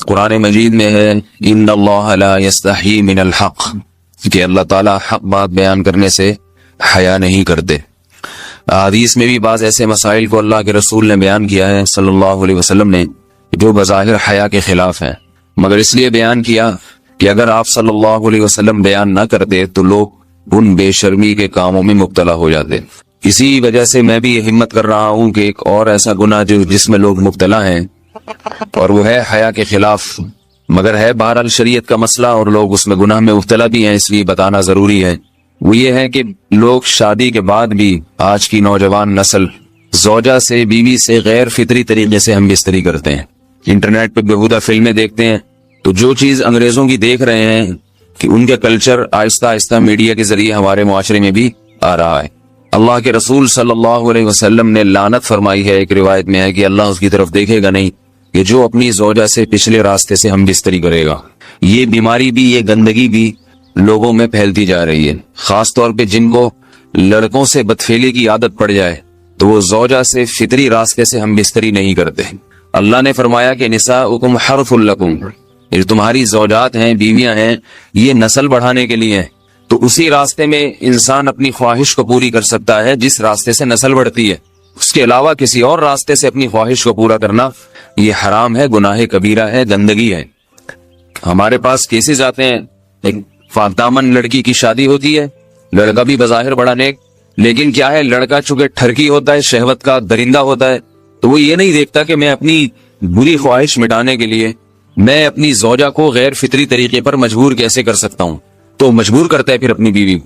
قرآن مجید میں ہے ان اللہ لا یستحی من الحق، کہ اللہ تعالیٰ حق بات بیان کرنے سے حیا نہیں کرتے۔ حدیث میں بھی بعض ایسے مسائل کو اللہ کے رسول نے بیان کیا ہے صلی اللہ علیہ وسلم نے جو بظاہر حیا کے خلاف ہیں، مگر اس لیے بیان کیا کہ اگر آپ صلی اللہ علیہ وسلم بیان نہ کرتے تو لوگ ان بے شرمی کے کاموں میں مبتلا ہو جاتے۔ اسی وجہ سے میں بھی یہ ہمت کر رہا ہوں کہ ایک اور ایسا گناہ جس میں لوگ مبتلا ہیں اور وہ ہے حیا کے خلاف، مگر ہے بہرحال شریعت کا مسئلہ اور لوگ اس میں گناہ میں مبتلا بھی ہیں، اس لیے بتانا ضروری ہے۔ وہ یہ ہے کہ لوگ شادی کے بعد بھی آج کی نوجوان نسل زوجہ سے، بیوی سے غیر فطری طریقے سے ہم بستری کرتے ہیں، انٹرنیٹ پہ بےہودہ فلمیں دیکھتے ہیں، تو جو چیز انگریزوں کی دیکھ رہے ہیں کہ ان کے کلچر آہستہ آہستہ میڈیا کے ذریعے ہمارے معاشرے میں بھی آ رہا ہے۔ اللہ کے رسول صلی اللہ علیہ وسلم نے لعنت فرمائی ہے، ایک روایت میں ہے کہ اللہ اس کی طرف دیکھے گا نہیں کہ جو اپنی زوجہ سے پچھلے راستے سے ہم بستری کرے گا۔ یہ بیماری بھی، یہ گندگی بھی لوگوں میں پھیلتی جا رہی ہے، خاص طور پہ جن کو لڑکوں سے بدفعلی کی عادت پڑ جائے تو وہ زوجہ سے فطری راستے سے ہم بستری نہیں کرتے۔ اللہ نے فرمایا کہ نساؤکم حرث لکم، یہ تمہاری زوجات ہیں، بیویاں ہیں، یہ نسل بڑھانے کے لیے ہیں، تو اسی راستے میں انسان اپنی خواہش کو پوری کر سکتا ہے جس راستے سے نسل بڑھتی ہے۔ اس کے علاوہ کسی اور راستے سے اپنی خواہش کو پورا کرنا یہ حرام ہے، گناہ کبیرہ ہے، گندگی ہے۔ ہمارے پاس کیسز آتے ہیں، ایک فاطمن لڑکی کی شادی ہوتی ہے، لڑکا بھی بظاہر بڑا نیک، لیکن کیا ہے، لڑکا چونکہ ٹھرکی ہوتا ہے، شہوت کا درندہ ہوتا ہے، تو وہ یہ نہیں دیکھتا کہ میں اپنی بری خواہش مٹانے کے لیے میں اپنی زوجہ کو غیر فطری طریقے پر مجبور کیسے کر سکتا ہوں، تو مجبور کرتا ہے پھر اپنی بیوی۔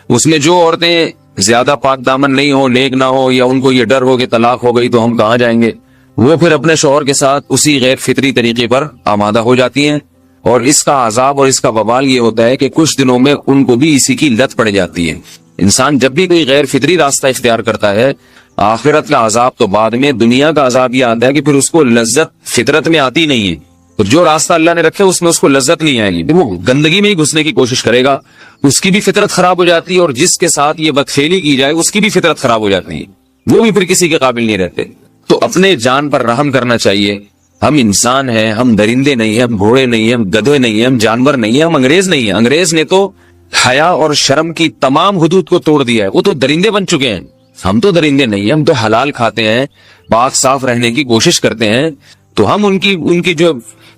اس میں جو عورتیں زیادہ پاک دامن نہیں ہو، نیک نہ ہو، یا ان کو یہ ڈر ہو کہ طلاق ہو گئی تو ہم کہاں جائیں گے، وہ پھر اپنے شوہر کے ساتھ اسی غیر فطری طریقے پر آمادہ ہو جاتی ہیں، اور اس کا عذاب اور اس کا وبال یہ ہوتا ہے کہ کچھ دنوں میں ان کو بھی اسی کی لت پڑ جاتی ہے۔ انسان جب بھی کوئی غیر فطری راستہ اختیار کرتا ہے، آخرت کا عذاب تو بعد میں، دنیا کا عذاب یہ آتا ہے کہ پھر اس کو لذت فطرت میں آتی نہیں ہے، تو جو راستہ اللہ نے رکھے اس میں اس کو لذت نہیں آئے گی، وہ گندگی میں ہی گھسنے کی کوشش کرے گا، اس کی بھی فطرت خراب ہو جاتی ہے، اور جس کے ساتھ یہ بدفعلی کی جائے اس کی بھی فطرت خراب ہو جاتی ہے، وہ بھی پھر کسی کے قابل نہیں رہتے۔ تو اپنے جان پر رحم کرنا چاہیے۔ ہم انسان ہیں، ہم درندے نہیں ہیں، ہم گھوڑے نہیں ہیں، ہم گدھے نہیں ہیں، ہم جانور نہیں ہیں، ہم انگریز نہیں ہیں۔ انگریز نے تو حیا اور شرم کی تمام حدود کو توڑ دیا ہے، وہ تو درندے بن چکے ہیں، ہم تو درندے نہیں ہیں، ہم تو حلال کھاتے ہیں، پاک صاف رہنے کی کوشش کرتے ہیں، تو ہم ان کی جو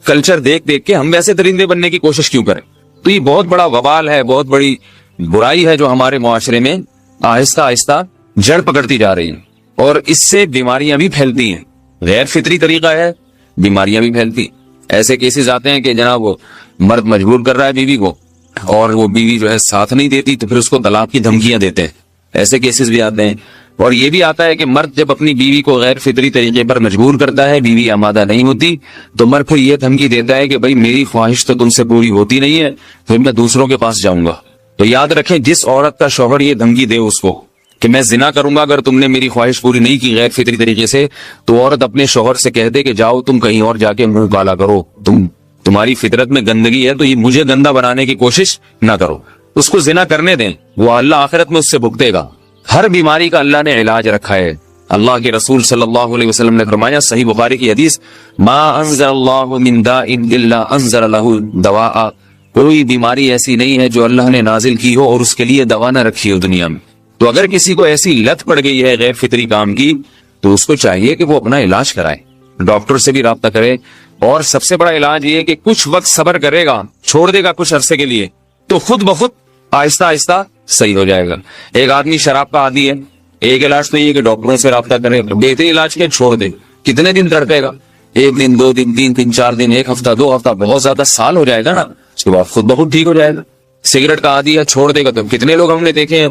کلچر دیکھ کے ہم ویسے درندے بننے کی کوشش کیوں کریں؟ تو یہ بہت بڑا وبال ہے، بہت بڑی برائی ہے جو ہمارے معاشرے میں آہستہ آہستہ جڑ پکڑتی جا رہی ہے، اور اس سے بیماریاں بھی پھیلتی ہیں۔ غیر فطری طریقہ ہے، بیماریاں بھی پھیلتی۔ ایسے کیسز آتے ہیں کہ جناب وہ مرد مجبور کر رہا ہے بیوی کو، اور وہ بیوی جو ہے ساتھ نہیں دیتی تو پھر اس کو طلاق کی دھمکیاں دیتے ہیں، ایسے کیسز بھی آتے ہیں۔ اور یہ بھی آتا ہے کہ مرد جب اپنی بیوی کو غیر فطری طریقے پر مجبور کرتا ہے، بیوی آمادہ نہیں ہوتی، تو مرد پھر یہ دھمکی دیتا ہے کہ بھائی میری خواہش تو تم سے پوری ہوتی نہیں ہے، پھر میں دوسروں کے پاس جاؤں گا۔ تو یاد رکھیں، جس عورت کا شوہر یہ دھمکی دے اس کو کہ میں زنا کروں گا اگر تم نے میری خواہش پوری نہیں کی غیر فطری طریقے سے، تو عورت اپنے شوہر سے کہہ دے کہ جاؤ تم کہیں اور جا کے منہ کالا کرو، تمہاری فطرت میں گندگی ہے تو یہ مجھے گندا بنانے کی کوشش نہ کرو، اس کو زنا کرنے دیں، وہ اللہ آخرت میں اس سے بھگتے گا۔ ہر بیماری کا اللہ نے علاج رکھا ہے۔ اللہ کے رسول صلی اللہ علیہ وسلم نے فرمایا، صحیح بخاری کی حدیث، ما انزل اللہ من داء الا انزل له دواء، کوئی بیماری ایسی نہیں ہے جو اللہ نے نازل کی ہو اور اس کے لیے دوا نہ رکھی ہو دنیا میں۔ تو اگر کسی کو ایسی لت پڑ گئی ہے غیر فطری کام کی، تو اس کو چاہیے کہ وہ اپنا علاج کرائے، ڈاکٹر سے بھی رابطہ کرے، اور سب سے بڑا علاج یہ ہے کہ کچھ وقت صبر کرے گا، چھوڑ دے گا کچھ عرصے کے لیے، تو خود بخود آہستہ آہستہ صحیح ہو جائے گا۔ ایک آدمی شراب کا عادی ہے، ایک علاج تو یہ کہ ڈاکٹروں سے رابطہ کرے، بہترین علاج کے چھوڑ دے، کتنے دن تڑپے گا؟ ایک دن، دو دن، تین دن، چار دن، ایک ہفتہ، دو ہفتہ، بہت زیادہ سال ہو جائے گا نا، اس کے بعد خود بخود ٹھیک ہو جائے گا۔ سگریٹ کا عادی ہے، چھوڑ دے گا، تو کتنے لوگ ہم نے دیکھے ہیں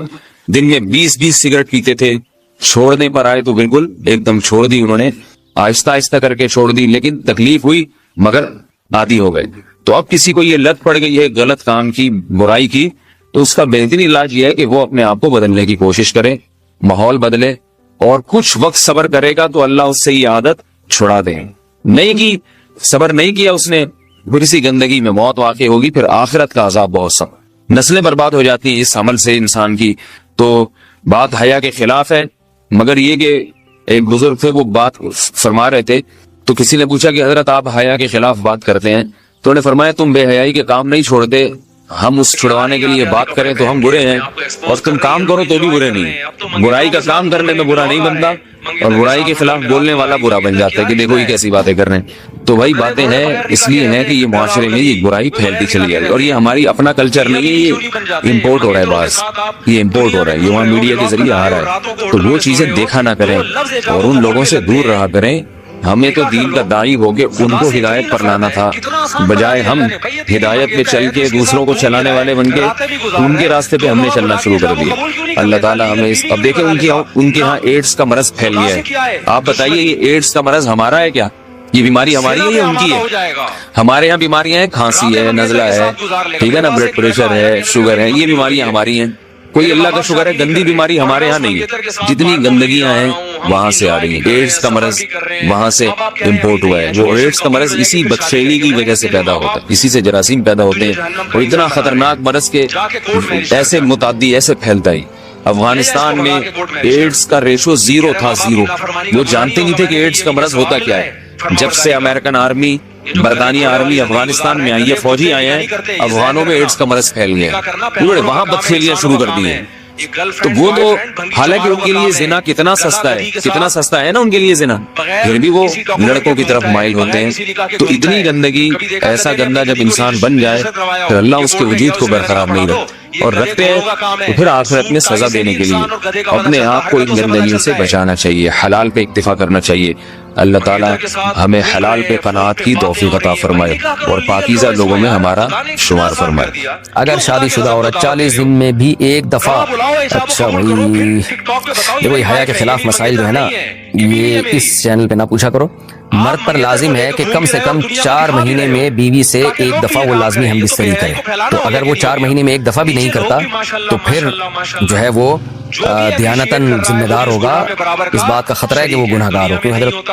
دن میں 20 سگریٹ پیتے تھے، چھوڑنے پر آئے تو بالکل ایک دم چھوڑ دی انہوں نے، آہستہ آہستہ کر کے چھوڑ دی، لیکن تکلیف ہوئی مگر عادی ہو گئے۔ تو اب کسی کو یہ لت پڑ گئی ہے غلط کام کی، برائی کی، تو اس کا بہترین علاج یہ ہے کہ وہ اپنے آپ کو بدلنے کی کوشش کرے، ماحول بدلے، اور کچھ وقت صبر کرے گا تو اللہ اس سے یہ عادت چھڑا دے۔ نہیں کی، صبر نہیں کیا اس نے، پھر اسی گندگی میں موت واقع ہوگی، پھر آخرت کا عذاب بہت سخت، نسلیں برباد ہو جاتی ہیں اس عمل سے انسان کی۔ تو بات حیا کے خلاف ہے، مگر یہ کہ ایک بزرگ تھے وہ بات فرما رہے تھے، تو کسی نے پوچھا کہ حضرت آپ حیا کے خلاف بات کرتے ہیں، تو انہوں نے فرمایا تم بے حیائی کے کام نہیں چھوڑتے، ہم اس چھڑوانے کے لیے بات کریں تو ہم برے ہیں، اور تم کام کرو تو بھی برے نہیں۔ برائی کا کام کرنے میں برا نہیں بنتا، اور برائی کے خلاف بولنے والا برا بن جاتا ہے کہ دیکھو یہ کیسی باتیں کر رہے ہیں۔ تو وہی باتیں ہیں، اس لیے ہیں کہ یہ معاشرے میں یہ برائی پھیلتی چلی جائے، اور یہ ہماری اپنا کلچر نہیں ہے، یہ امپورٹ ہو رہا ہے، باز یہ امپورٹ ہو رہا ہے، یہ وہاں میڈیا کے ذریعے آ رہا ہے۔ تو وہ چیزیں دیکھا نہ کریں اور ان لوگوں سے دور رہا کریں۔ ہمیں تو دین کا داعی ہو کے ان کو ہدایت پر لانا تھا، بجائے ہم ہدایت میں چل کے دوسروں کو چلانے والے بن کے ان کے راستے پہ ہم نے چلنا شروع کر دیا۔ اللہ تعالیٰ ہمیں اب دیکھیں ان کے ہاں ایڈز کا مرض پھیل گیا ہے۔ آپ بتائیے یہ ایڈز کا مرض ہمارا ہے کیا؟ یہ بیماری ہماری ہے یا ان کی ہے؟ ہمارے یہاں بیماریاں ہیں، کھانسی ہے، نزلہ ہے، ٹھیک ہے نا، بلڈ پریشر ہے، شوگر ہے، یہ بیماریاں ہماری ہیں۔ کوئی اللہ کا شکر ہے گندی بیماری ہمارے ہاں نہیں ہے، جتنی گندگیاں ہیں وہاں سے آ رہی ہیں۔ ایڈز کا مرض وہاں سے امپورٹ ہوا ہے۔ وہ ایڈز کا مرض اسی بدشیلی کی وجہ سے پیدا ہوتا ہے، اسی سے جراثیم پیدا ہوتے ہیں، اور اتنا خطرناک مرض کے ایسے متعدی ایسے پھیلتا ہی۔ افغانستان میں ایڈز کا ریشو 0 تھا، 0۔ وہ جانتے نہیں تھے کہ ایڈز کا مرض ہوتا کیا ہے۔ جب سے امریکن آرمی، برطانیہ آرمی افغانستان میں آئی ہے، فوجی آئے ہیں، افغانوں میں ایڈز کا مرض پھیل گیا، انہوں نے وہاں بدفعلیاں شروع کر دی ہیں۔ تو وہ تو حالانکہ ان کے لیے زنا کتنا سستا ہے، کتنا سستا ہے نا ان کے لیے زنا، پھر بھی وہ لڑکوں کی طرف مائل ہوتے ہیں۔ تو اتنی گندگی، ایسا گندا جب انسان بن جائے پھر اللہ اس کے وجود کو برقرار نہیں رکھتا، اور رکھتے ہیں تو پھر آخرت میں سزا دینے کے لیے اپنے آپ کو ان گندگیوں سے بچانا چاہیے، حلال پہ اکتفا کرنا چاہیے۔ اللہ تعالیٰ ہمیں حلال پہ قناعت کی توفیق عطا فرمائے اور پاکیزہ لوگوں میں ہمارا شمار فرمائے۔ اگر شادی شدہ عورت 40 دن میں بھی ایک دفعہ، اچھا بھائی دیکھو یہ حیا کے خلاف مسائل جو ہے نا یہ اس چینل پہ نہ پوچھا کرو۔ مرد پر لازم ہے کہ کم سے کم 4 مہینے میں بیوی سے ایک دفعہ وہ لازمی ہم بستری کرے۔ تو اگر وہ 4 مہینے میں ایک دفعہ بھی نہیں کرتا تو پھر جو ہے وہ دیانتاً ذمہ دار ہوگا، اس بات کا خطرہ ہے کہ وہ گناہگار ہو، کیونکہ حضرت